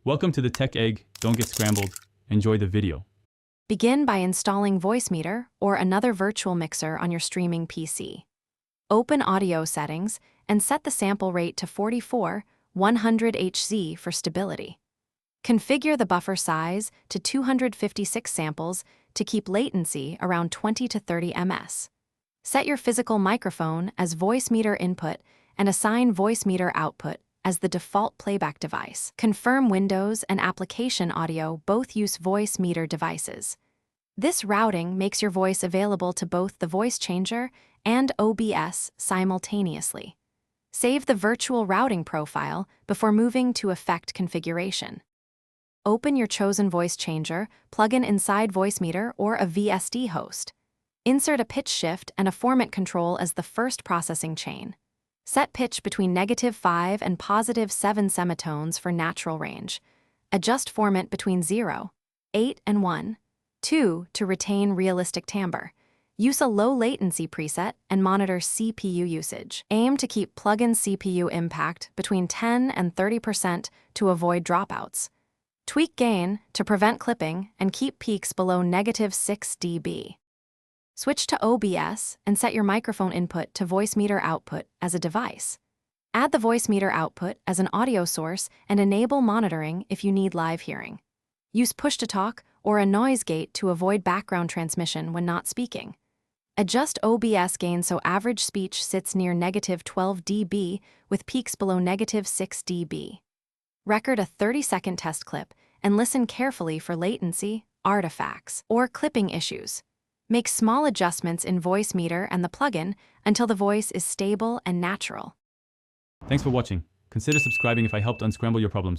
Welcome to the Tech Egg. Don't get scrambled. Enjoy the video. Begin by installing Voicemeeter or another virtual mixer on your streaming PC. Open Audio Settings and set the sample rate to 44, 100 Hz for stability. Configure the buffer size to 256 samples to keep latency around 20 to 30 ms. Set your physical microphone as Voicemeeter input and assign Voicemeeter output as the default playback device. Confirm Windows and application audio both use Voicemeeter devices. This routing makes your voice available to both the voice changer and OBS simultaneously. Save the virtual routing profile before moving to effect configuration. Open your chosen voice changer, plug in inside Voicemeeter or a VSD host. Insert a pitch shift and a formant control as the first processing chain. Set pitch between -5 and +7 semitones for natural range. Adjust formant between 0, 8 and 1, 2 to retain realistic timbre. Use a low latency preset and monitor CPU usage. Aim to keep plug-in CPU impact between 10 and 30% to avoid dropouts. Tweak gain to prevent clipping and keep peaks below -6 dB. Switch to OBS and set your microphone input to Voicemeeter output as a device. Add the Voicemeeter output as an audio source and enable monitoring if you need live hearing. Use push-to-talk or a noise gate to avoid background transmission when not speaking. Adjust OBS gain so average speech sits near -12 dB with peaks below -6 dB. Record a 30-second test clip and listen carefully for latency, artifacts, or clipping issues. Make small adjustments in Voicemeeter and the plugin until the voice is stable and natural. Thanks for watching. Consider subscribing if I helped unscramble your problems.